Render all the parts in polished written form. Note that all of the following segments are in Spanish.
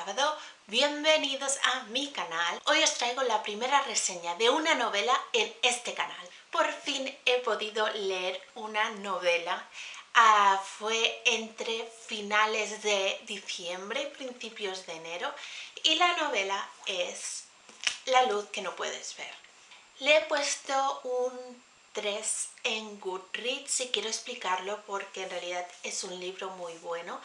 sábado, bienvenidos a mi canal. Hoy os traigo la primera reseña de una novela en este canal. Por fin he podido leer una novela. Fue entre finales de diciembre y principios de enero y la novela es La luz que no puedes ver. Le he puesto un 3 en Goodreads y quiero explicarlo porque en realidad es un libro muy bueno.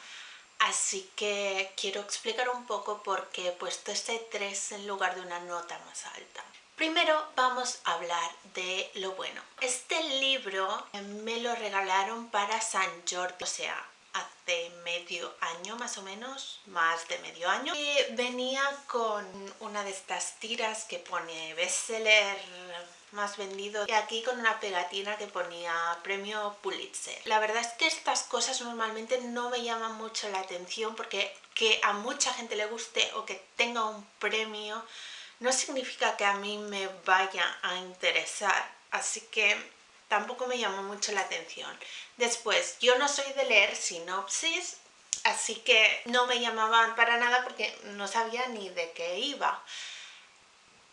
Así que quiero explicar un poco por qué he puesto este 3 en lugar de una nota más alta. Primero vamos a hablar de lo bueno. Este libro me lo regalaron para San Jordi, o sea, hace medio año más o menos, más de medio año. Y venía con una de estas tiras que pone bestseller más vendido y aquí con una pegatina que ponía premio Pulitzer. La verdad es que estas cosas normalmente no me llaman mucho la atención porque que a mucha gente le guste o que tenga un premio no significa que a mí me vaya a interesar, así que tampoco me llamó mucho la atención. Después, yo no soy de leer sinopsis, así que no me llamaban para nada porque no sabía ni de qué iba.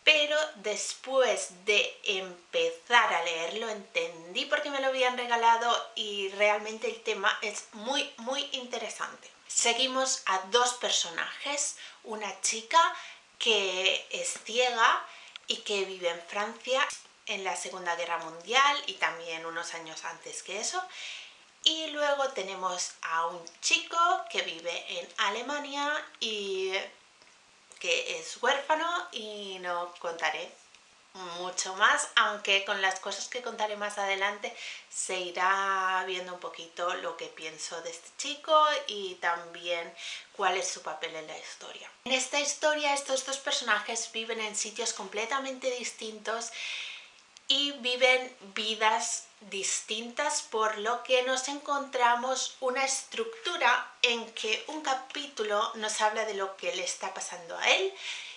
Pero después de empezar a leerlo entendí por qué me lo habían regalado y realmente el tema es muy interesante. Seguimos a dos personajes, una chica que es ciega y que vive en Francia en la Segunda Guerra Mundial y también unos años antes que eso. Y luego tenemos a un chico que vive en Alemania y que es huérfano y no contaré mucho más, aunque con las cosas que contaré más adelante se irá viendo un poquito lo que pienso de este chico y también cuál es su papel en la historia. En esta historia estos dos personajes viven en sitios completamente distintos y viven vidas distintas, por lo que nos encontramos una estructura en que un capítulo nos habla de lo que le está pasando a él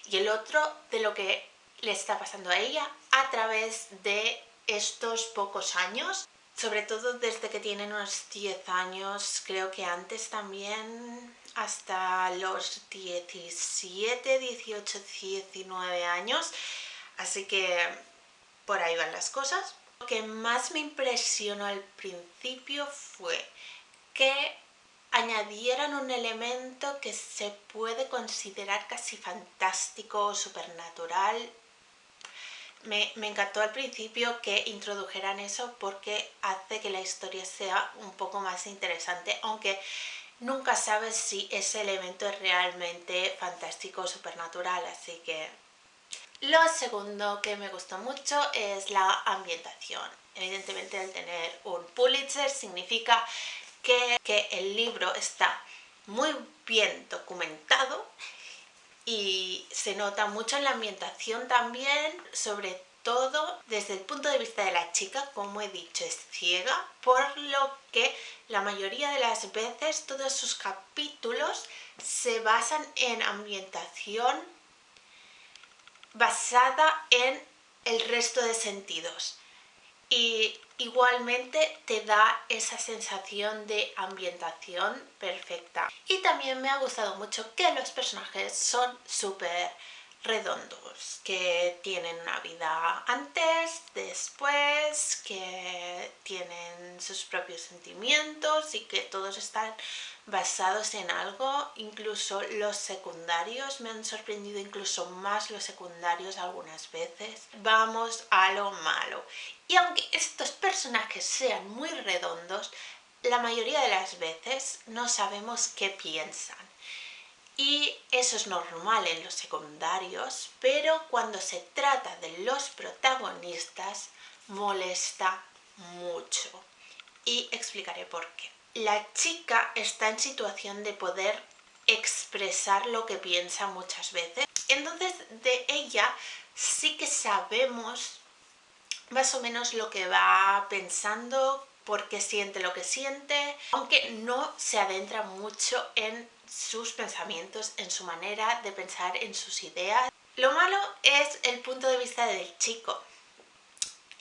y el otro de lo que le está pasando a ella a través de estos pocos años, sobre todo desde que tienen unos 10 años, creo que antes también, hasta los 17, 18, 19 años, así que por ahí van las cosas. Lo que más me impresionó al principio fue que añadieran un elemento que se puede considerar casi fantástico o supernatural. Me encantó al principio que introdujeran eso porque hace que la historia sea un poco más interesante, aunque nunca sabes si ese elemento es realmente fantástico o supernatural, así que lo segundo que me gustó mucho es la ambientación. Evidentemente, el tener un Pulitzer significa que el libro está muy bien documentado y se nota mucho en la ambientación también, sobre todo desde el punto de vista de la chica, como he dicho, es ciega, por lo que la mayoría de las veces todos sus capítulos se basan en ambientación basada en el resto de sentidos y igualmente te da esa sensación de ambientación perfecta. Y también me ha gustado mucho que los personajes son súper redondos, que tienen una vida antes, después, que tienen sus propios sentimientos y que todos están basados en algo. Incluso los secundarios, me han sorprendido incluso más los secundarios algunas veces. Vamos a lo malo. Y aunque estos personajes sean muy redondos, la mayoría de las veces no sabemos qué piensan. Y eso es normal en los secundarios, pero cuando se trata de los protagonistas molesta mucho. Y explicaré por qué. La chica está en situación de poder expresar lo que piensa muchas veces. Entonces de ella sí que sabemos más o menos lo que va pensando, por qué siente lo que siente, aunque no se adentra mucho en sus pensamientos, en su manera de pensar, en sus ideas. Lo malo es el punto de vista del chico.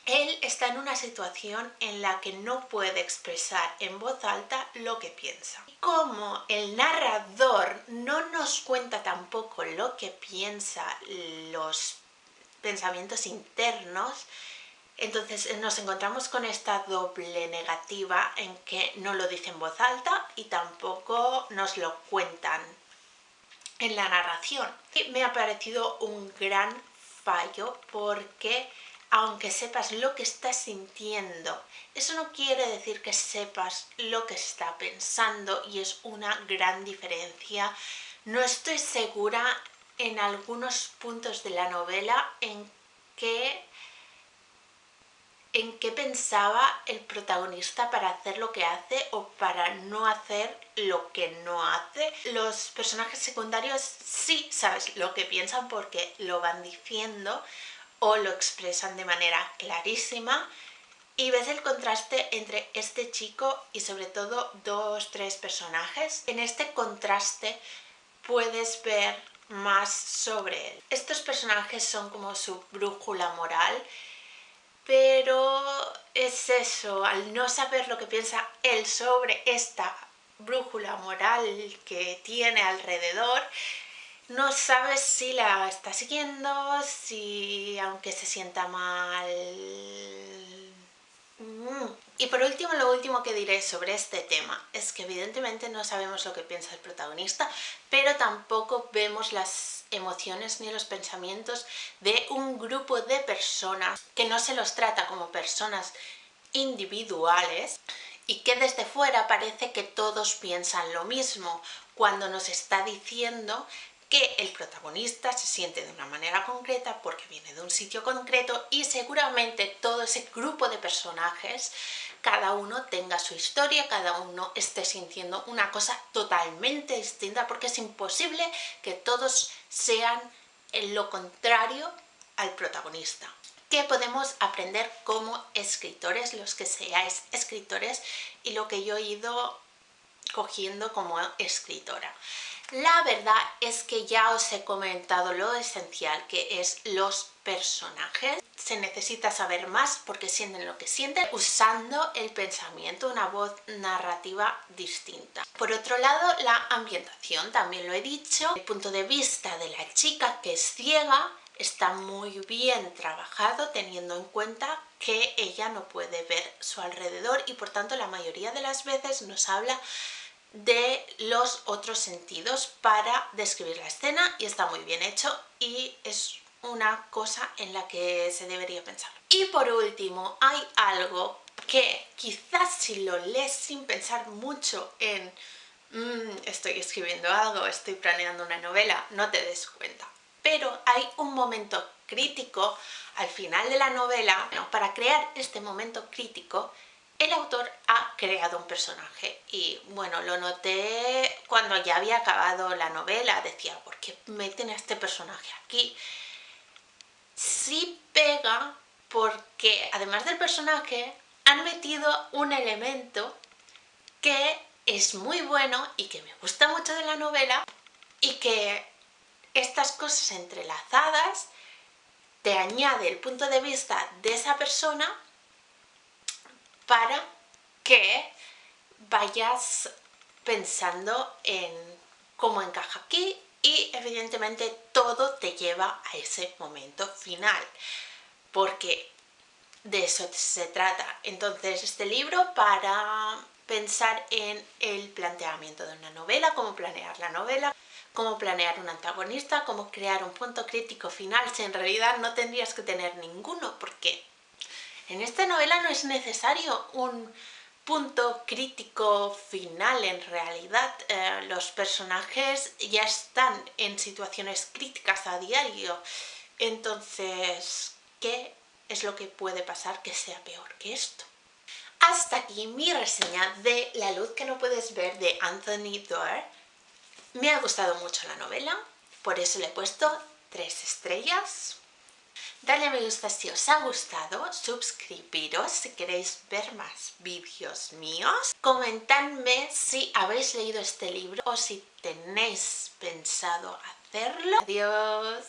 Él está en una situación en la que no puede expresar en voz alta lo que piensa. Como el narrador no nos cuenta tampoco lo que piensa, los pensamientos internos. Entonces nos encontramos con esta doble negativa en que no lo dice en voz alta y tampoco nos lo cuentan en la narración. Y me ha parecido un gran fallo porque aunque sepas lo que estás sintiendo, eso no quiere decir que sepas lo que está pensando, y es una gran diferencia. No estoy segura en algunos puntos de la novela en qué pensaba el protagonista para hacer lo que hace o para no hacer lo que no hace. Los personajes secundarios sí sabes lo que piensan porque lo van diciendo o lo expresan de manera clarísima, y ves el contraste entre este chico y sobre todo 2-3 personajes. En este contraste puedes ver más sobre él. Estos personajes son como su brújula moral, pero es eso, al no saber lo que piensa él sobre esta brújula moral que tiene alrededor, no sabes si la está siguiendo, si aunque se sienta mal. Y por último, lo último que diré sobre este tema es que evidentemente no sabemos lo que piensa el protagonista, pero tampoco vemos las emociones ni los pensamientos de un grupo de personas, que no se los trata como personas individuales y que desde fuera parece que todos piensan lo mismo, cuando nos está diciendo que el protagonista se siente de una manera concreta porque viene de un sitio concreto, y seguramente todo ese grupo de personajes, cada uno tenga su historia, cada uno esté sintiendo una cosa totalmente distinta, porque es imposible que todos sean lo contrario al protagonista. ¿Qué podemos aprender como escritores, los que seáis escritores, y lo que yo he ido cogiendo como escritora? La verdad es que ya os he comentado lo esencial que es los personajes. Se necesita saber más porque sienten lo que sienten, usando el pensamiento, una voz narrativa distinta. Por otro lado, la ambientación, también lo he dicho. El punto de vista de la chica, que es ciega, está muy bien trabajado, teniendo en cuenta que ella no puede ver su alrededor y por tanto la mayoría de las veces nos habla de los otros sentidos para describir la escena, y está muy bien hecho y es una cosa en la que se debería pensar. Y por último, hay algo que quizás si lo lees sin pensar mucho en estoy escribiendo algo, estoy planeando una novela, no te des cuenta. Pero hay un momento crítico al final de la novela. Bueno, para crear este momento crítico, el autor ha creado un personaje, y bueno, lo noté cuando ya había acabado la novela. Decía, ¿por qué meten a este personaje aquí? Sí pega porque además del personaje han metido un elemento que es muy bueno y que me gusta mucho de la novela, y que estas cosas entrelazadas te añade el punto de vista de esa persona para que vayas pensando en cómo encaja aquí, y evidentemente todo te lleva a ese momento final, porque de eso se trata. Entonces, este libro, para pensar en el planteamiento de una novela, cómo planear la novela, cómo planear un antagonista, cómo crear un punto crítico final, si en realidad no tendrías que tener ninguno, porque en esta novela no es necesario un punto crítico final. En realidad los personajes ya están en situaciones críticas a diario, entonces ¿qué es lo que puede pasar que sea peor que esto? Hasta aquí mi reseña de La luz que no puedes ver, de Anthony Doerr. Me ha gustado mucho la novela, por eso le he puesto 3 estrellas. Dale a me gusta si os ha gustado, suscribiros si queréis ver más vídeos míos. Comentadme si habéis leído este libro o si tenéis pensado hacerlo. Adiós.